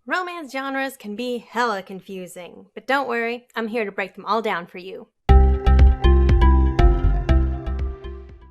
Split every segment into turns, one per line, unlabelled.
Romance genres can be hella confusing, but don't worry, I'm here to break them all down for you.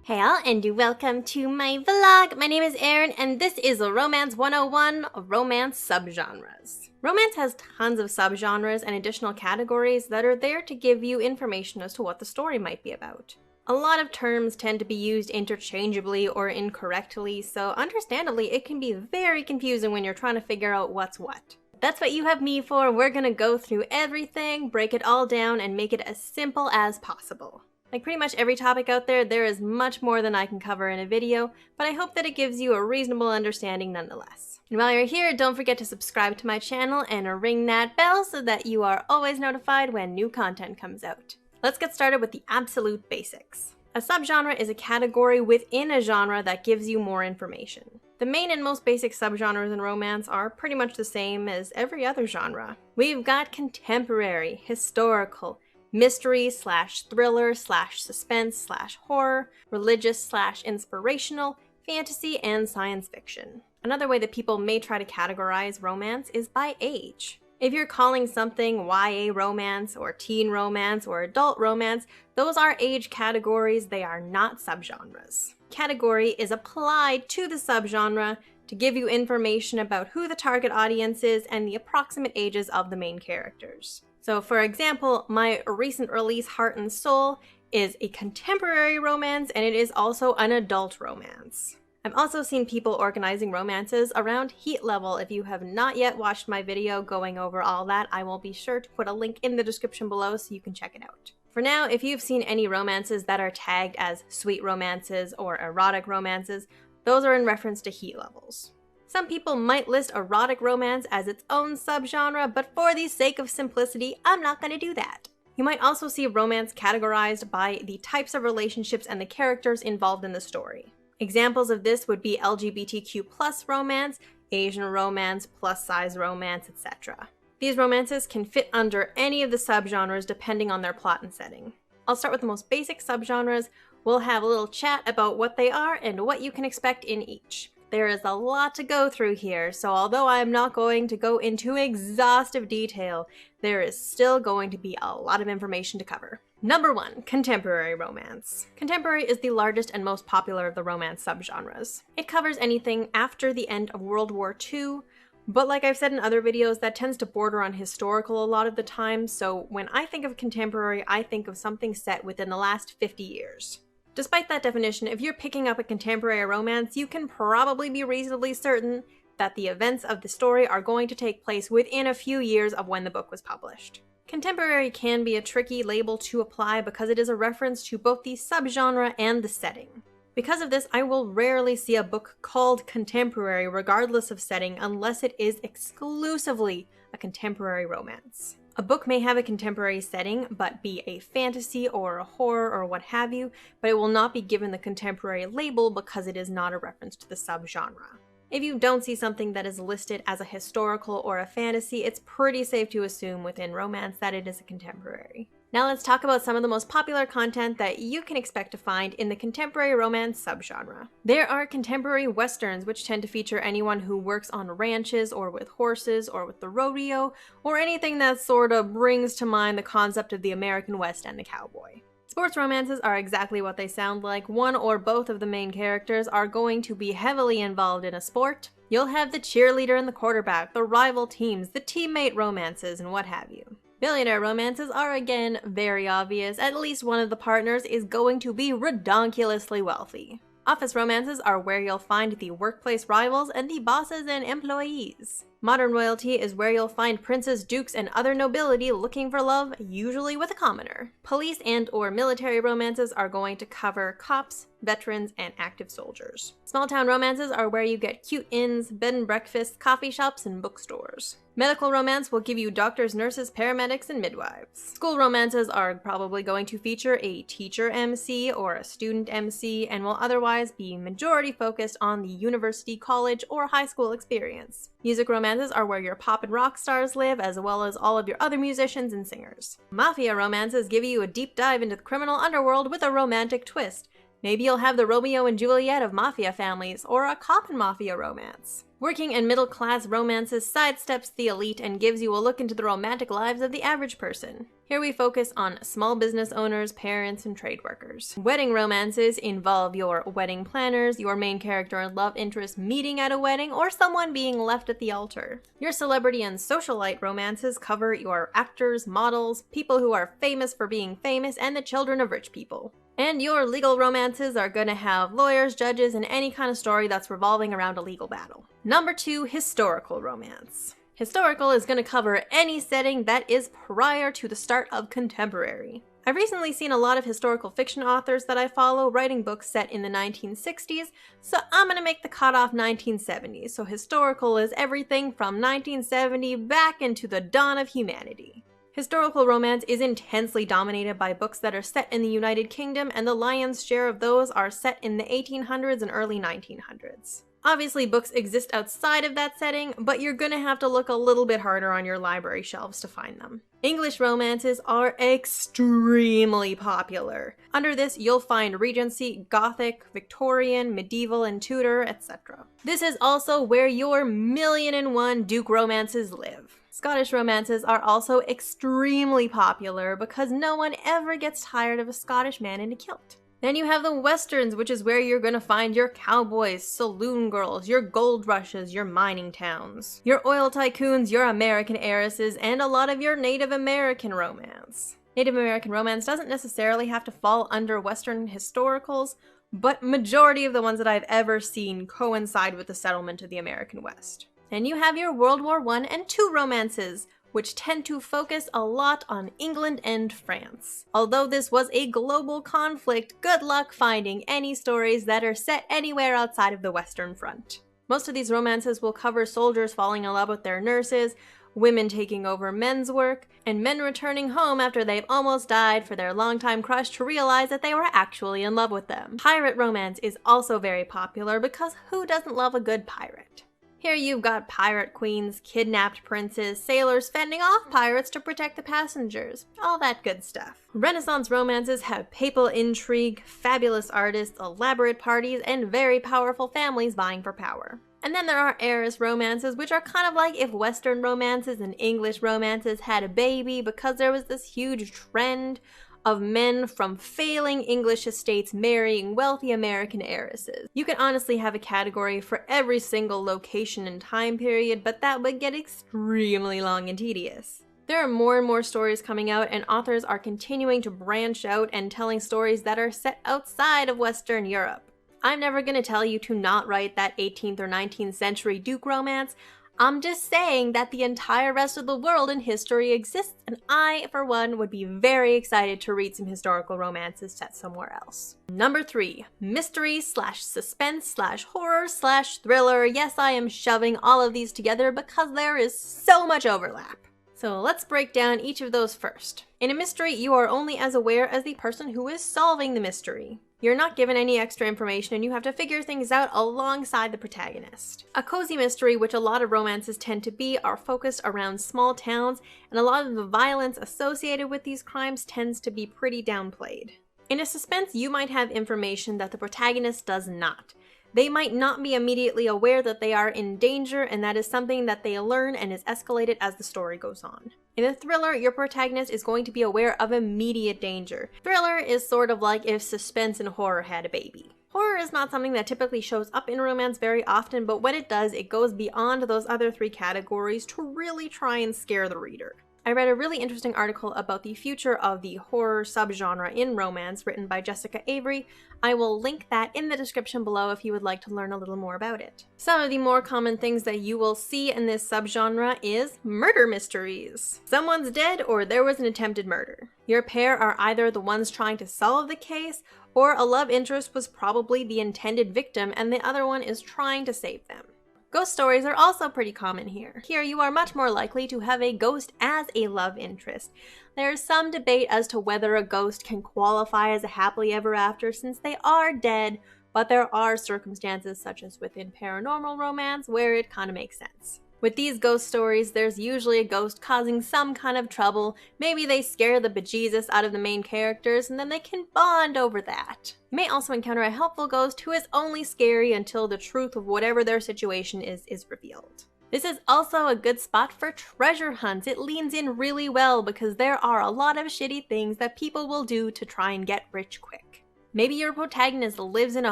Hey all, and welcome to my vlog. My name is Erin, and this is a Romance 101 of romance subgenres. Romance has tons of subgenres and additional categories that are there to give you information as to what the story might be about. A lot of terms tend to be used interchangeably or incorrectly, so understandably it can be very confusing when you're trying to figure out what's what. That's what you have me for. We're gonna go through everything, break it all down, and make it as simple as possible. Like pretty much every topic out there, there is much more than I can cover in a video, but I hope that it gives you a reasonable understanding nonetheless. And while you're here, don't forget to subscribe to my channel and ring that bell so that you are always notified when new content comes out. Let's get started with the absolute basics. A subgenre is a category within a genre that gives you more information. The main and most basic subgenres in romance are pretty much the same as every other genre. We've got contemporary, historical, mystery / thriller / suspense / horror, religious / inspirational, fantasy, and science fiction. Another way that people may try to categorize romance is by age. If you're calling something YA romance or teen romance or adult romance, those are age categories, they are not subgenres. Category is applied to the subgenre to give you information about who the target audience is and the approximate ages of the main characters. So for example, my recent release Heart and Soul is a contemporary romance and it is also an adult romance. I've also seen people organizing romances around heat level. If you have not yet watched my video going over all that, I will be sure to put a link in the description below so you can check it out. For now, if you've seen any romances that are tagged as sweet romances or erotic romances, those are in reference to heat levels. Some people might list erotic romance as its own subgenre, but for the sake of simplicity, I'm not going to do that. You might also see romance categorized by the types of relationships and the characters involved in the story. Examples of this would be LGBTQ+ romance, Asian romance, plus-size romance, etc. These romances can fit under any of the subgenres depending on their plot and setting. I'll start with the most basic subgenres. We'll have a little chat about what they are and what you can expect in each. There is a lot to go through here, so although I'm not going to go into exhaustive detail, there is still going to be a lot of information to cover. Number 1, contemporary romance. Contemporary is the largest and most popular of the romance subgenres. It covers anything after the end of World War II, but like I've said in other videos, that tends to border on historical a lot of the time, so when I think of contemporary, I think of something set within the last 50 years. Despite that definition, if you're picking up a contemporary romance, you can probably be reasonably certain that the events of the story are going to take place within a few years of when the book was published. Contemporary can be a tricky label to apply because it is a reference to both the subgenre and the setting. Because of this, I will rarely see a book called contemporary regardless of setting unless it is exclusively a contemporary romance. A book may have a contemporary setting, but be a fantasy or a horror or what have you, but it will not be given the contemporary label because it is not a reference to the subgenre. If you don't see something that is listed as a historical or a fantasy, it's pretty safe to assume within romance that it is a contemporary. Now let's talk about some of the most popular content that you can expect to find in the contemporary romance subgenre. There are contemporary westerns, which tend to feature anyone who works on ranches or with horses or with the rodeo, or anything that sort of brings to mind the concept of the American West and the cowboy. Sports romances are exactly what they sound like. One or both of the main characters are going to be heavily involved in a sport. You'll have the cheerleader and the quarterback, the rival teams, the teammate romances, and what have you. Billionaire romances are again very obvious. At least one of the partners is going to be redonkulously wealthy. Office romances are where you'll find the workplace rivals and the bosses and employees. Modern royalty is where you'll find princes, dukes, and other nobility looking for love, usually with a commoner. Police and/or military romances are going to cover cops, veterans, and active soldiers. Small-town romances are where you get cute inns, bed and breakfasts, coffee shops, and bookstores. Medical romance will give you doctors, nurses, paramedics, and midwives. School romances are probably going to feature a teacher MC or a student MC and will otherwise be majority focused on the university, college, or high school experience. Music romances are where your pop and rock stars live, as well as all of your other musicians and singers. Mafia romances give you a deep dive into the criminal underworld with a romantic twist. Maybe you'll have the Romeo and Juliet of mafia families, or a cop and mafia romance. Working and middle-class romances sidesteps the elite and gives you a look into the romantic lives of the average person. Here we focus on small business owners, parents, and trade workers. Wedding romances involve your wedding planners, your main character and love interest meeting at a wedding, or someone being left at the altar. Your celebrity and socialite romances cover your actors, models, people who are famous for being famous, and the children of rich people. And your legal romances are gonna have lawyers, judges, and any kind of story that's revolving around a legal battle. Number 2, historical romance. Historical is going to cover any setting that is prior to the start of contemporary. I've recently seen a lot of historical fiction authors that I follow writing books set in the 1960s, so I'm going to make the cutoff 1970s. So historical is everything from 1970 back into the dawn of humanity. Historical romance is intensely dominated by books that are set in the United Kingdom, and the lion's share of those are set in the 1800s and early 1900s. Obviously, books exist outside of that setting, but you're gonna have to look a little bit harder on your library shelves to find them. English romances are extremely popular. Under this, you'll find Regency, Gothic, Victorian, Medieval, and Tudor, etc. This is also where your 1,000,001 Duke romances live. Scottish romances are also extremely popular because no one ever gets tired of a Scottish man in a kilt. Then you have the westerns, which is where you're gonna find your cowboys, saloon girls, your gold rushes, your mining towns, your oil tycoons, your American heiresses, and a lot of your Native American romance. Native American romance doesn't necessarily have to fall under western historicals, but majority of the ones that I've ever seen coincide with the settlement of the American West. Then you have your World War I and II romances, which tend to focus a lot on England and France. Although this was a global conflict, good luck finding any stories that are set anywhere outside of the Western Front. Most of these romances will cover soldiers falling in love with their nurses, women taking over men's work, and men returning home after they've almost died for their longtime crush to realize that they were actually in love with them. Pirate romance is also very popular because who doesn't love a good pirate? Here you've got pirate queens, kidnapped princes, sailors fending off pirates to protect the passengers, all that good stuff. Renaissance romances have papal intrigue, fabulous artists, elaborate parties, and very powerful families vying for power. And then there are heiress romances, which are kind of like if Western romances and English romances had a baby, because there was this huge trend of men from failing English estates marrying wealthy American heiresses. You can honestly have a category for every single location and time period, but that would get extremely long and tedious. There are more and more stories coming out, and authors are continuing to branch out and telling stories that are set outside of Western Europe. I'm never going to tell you to not write that 18th or 19th century Duke romance. I'm just saying that the entire rest of the world in history exists, and I, for one, would be very excited to read some historical romances set somewhere else. Number 3, mystery / suspense / horror / thriller. Yes, I am shoving all of these together because there is so much overlap. So let's break down each of those first. In a mystery, you are only as aware as the person who is solving the mystery. You're not given any extra information and you have to figure things out alongside the protagonist. A cozy mystery, which a lot of romances tend to be, are focused around small towns, and a lot of the violence associated with these crimes tends to be pretty downplayed. In a suspense, you might have information that the protagonist does not. They might not be immediately aware that they are in danger, and that is something that they learn and is escalated as the story goes on. In a thriller, your protagonist is going to be aware of immediate danger. Thriller is sort of like if suspense and horror had a baby. Horror is not something that typically shows up in romance very often, but when it does, it goes beyond those other 3 categories to really try and scare the reader. I read a really interesting article about the future of the horror subgenre in romance written by Jessica Avery. I will link that in the description below if you would like to learn a little more about it. Some of the more common things that you will see in this subgenre is murder mysteries. Someone's dead or there was an attempted murder. Your pair are either the ones trying to solve the case, or a love interest was probably the intended victim and the other one is trying to save them. Ghost stories are also pretty common here. Here you are much more likely to have a ghost as a love interest. There is some debate as to whether a ghost can qualify as a happily ever after since they are dead, but there are circumstances such as within paranormal romance where it kind of makes sense. With these ghost stories, there's usually a ghost causing some kind of trouble. Maybe they scare the bejesus out of the main characters, and then they can bond over that. You may also encounter a helpful ghost who is only scary until the truth of whatever their situation is revealed. This is also a good spot for treasure hunts. It leans in really well because there are a lot of shitty things that people will do to try and get rich quick. Maybe your protagonist lives in a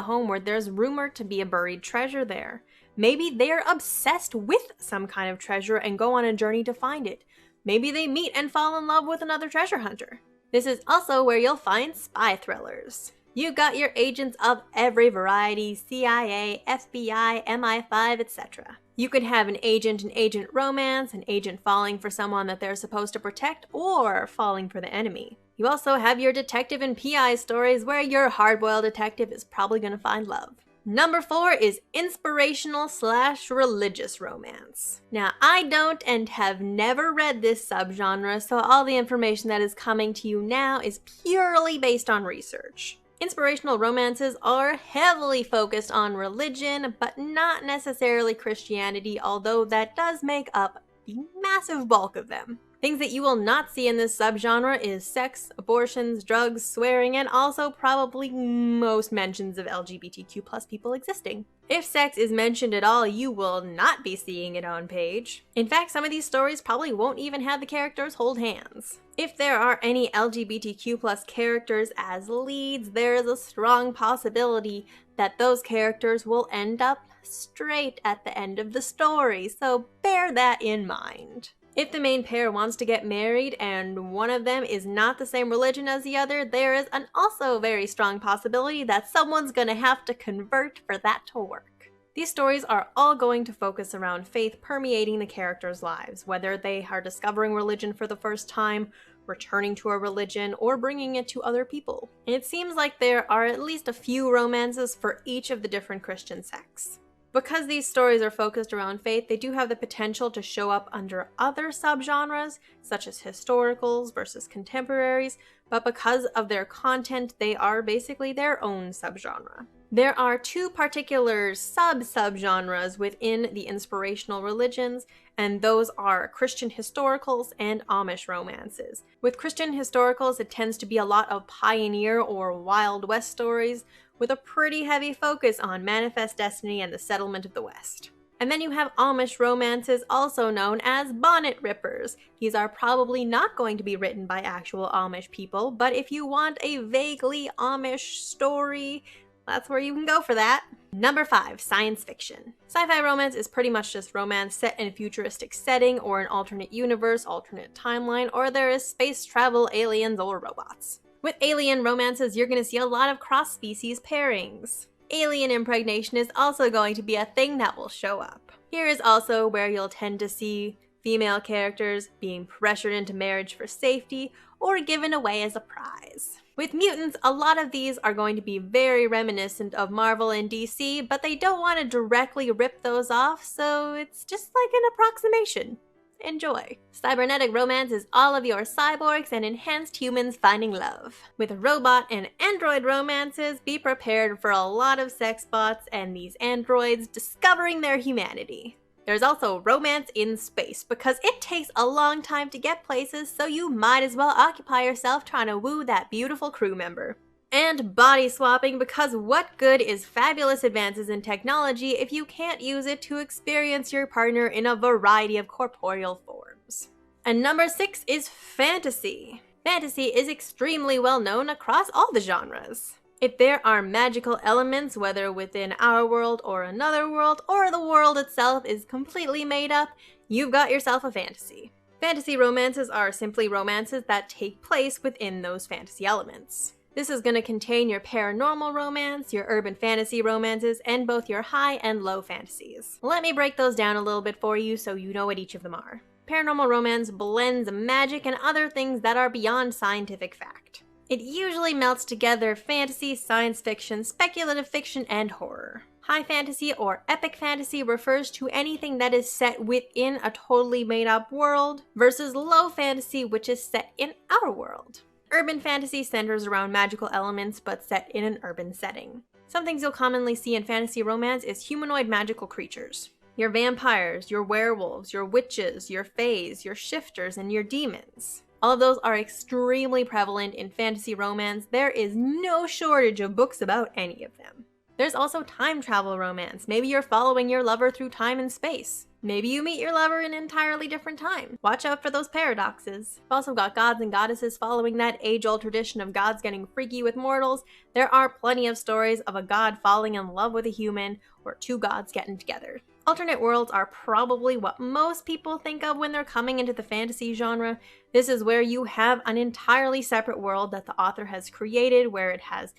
home where there's rumored to be a buried treasure there. Maybe they're obsessed with some kind of treasure and go on a journey to find it. Maybe they meet and fall in love with another treasure hunter. This is also where you'll find spy thrillers. You've got your agents of every variety, CIA, FBI, MI5, etc. You could have an agent and agent romance, an agent falling for someone that they're supposed to protect, or falling for the enemy. You also have your detective and PI stories where your hard-boiled detective is probably going to find love. Number 4 is inspirational/religious romance. Now, I don't and have never read this subgenre, so all the information that is coming to you now is purely based on research. Inspirational romances are heavily focused on religion, but not necessarily Christianity, although that does make up the massive bulk of them. Things that you will not see in this subgenre is sex, abortions, drugs, swearing, and also probably most mentions of LGBTQ+ people existing. If sex is mentioned at all, you will not be seeing it on page. In fact, some of these stories probably won't even have the characters hold hands. If there are any LGBTQ+ characters as leads, there is a strong possibility that those characters will end up straight at the end of the story, so bear that in mind. If the main pair wants to get married and one of them is not the same religion as the other, there is an also very strong possibility that someone's gonna have to convert for that to work. These stories are all going to focus around faith permeating the characters' lives, whether they are discovering religion for the first time, returning to a religion, or bringing it to other people. And it seems like there are at least a few romances for each of the different Christian sects. Because these stories are focused around faith, they do have the potential to show up under other subgenres, such as historicals versus contemporaries, but because of their content, they are basically their own subgenre. There are two particular subgenres within the inspirational religions, and those are Christian historicals and Amish romances. With Christian historicals, it tends to be a lot of pioneer or Wild West stories, with a pretty heavy focus on manifest destiny and the settlement of the West. And then you have Amish romances, also known as bonnet rippers. These are probably not going to be written by actual Amish people, but if you want a vaguely Amish story, that's where you can go for that. Number 5, science fiction. Sci-fi romance is pretty much just romance set in a futuristic setting or an alternate universe, alternate timeline, or there is space travel, aliens, or robots. With alien romances, you're going to see a lot of cross-species pairings. Alien impregnation is also going to be a thing that will show up. Here is also where you'll tend to see female characters being pressured into marriage for safety or given away as a prize. With mutants, a lot of these are going to be very reminiscent of Marvel and DC, but they don't want to directly rip those off, so it's just like an approximation. Enjoy. Cybernetic romance is all of your cyborgs and enhanced humans finding love. With robot and android romances, be prepared for a lot of sex bots and these androids discovering their humanity. There's also romance in space, because it takes a long time to get places, so you might as well occupy yourself trying to woo that beautiful crew member. And body swapping, because what good is fabulous advances in technology if you can't use it to experience your partner in a variety of corporeal forms? And number 6 is fantasy. Fantasy is extremely well known across all the genres. If there are magical elements, whether within our world or another world, or the world itself is completely made up, you've got yourself a fantasy. Fantasy romances are simply romances that take place within those fantasy elements. This is going to contain your paranormal romance, your urban fantasy romances, and both your high and low fantasies. Let me break those down a little bit for you so you know what each of them are. Paranormal romance blends magic and other things that are beyond scientific fact. It usually melts together fantasy, science fiction, speculative fiction, and horror. High fantasy or epic fantasy refers to anything that is set within a totally made-up world, versus low fantasy, which is set in our world. Urban fantasy centers around magical elements but set in an urban setting. Some things you'll commonly see in fantasy romance is humanoid magical creatures. Your vampires, your werewolves, your witches, your fays, your shifters, and your demons. All of those are extremely prevalent in fantasy romance. There is no shortage of books about any of them. There's also time travel romance. Maybe you're following your lover through time and space. Maybe you meet your lover in an entirely different time. Watch out for those paradoxes. We've also got gods and goddesses following that age-old tradition of gods getting freaky with mortals. There are plenty of stories of a god falling in love with a human or two gods getting together. Alternate worlds are probably what most people think of when they're coming into the fantasy genre. This is where you have an entirely separate world that the author has created, where it has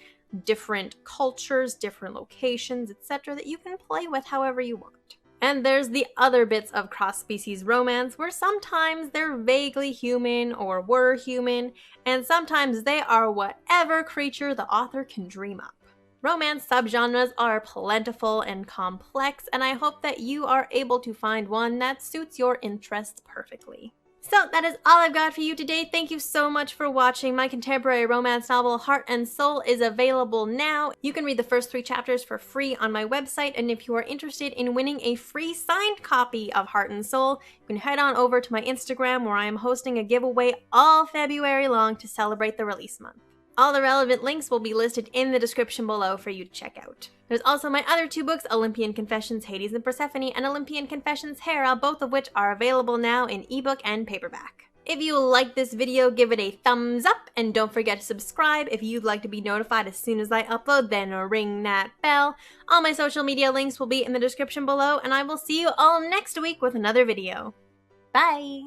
different cultures, different locations, etc. that you can play with however you want. And there's the other bits of cross-species romance where sometimes they're vaguely human or were human, and sometimes they are whatever creature the author can dream up. Romance subgenres are plentiful and complex, and I hope that you are able to find one that suits your interests perfectly. So that is all I've got for you today. Thank you so much for watching. My contemporary romance novel, Heart and Soul, is available now. You can read the first 3 chapters for free on my website, and if you are interested in winning a free signed copy of Heart and Soul, you can head on over to my Instagram, where I am hosting a giveaway all February long to celebrate the release month. All the relevant links will be listed in the description below for you to check out. There's also my other 2 books, Olympian Confessions, Hades and Persephone, and Olympian Confessions, Hera, both of which are available now in ebook and paperback. If you like this video, give it a thumbs up, and don't forget to subscribe if you'd like to be notified as soon as I upload, then ring that bell. All my social media links will be in the description below, and I will see you all next week with another video. Bye!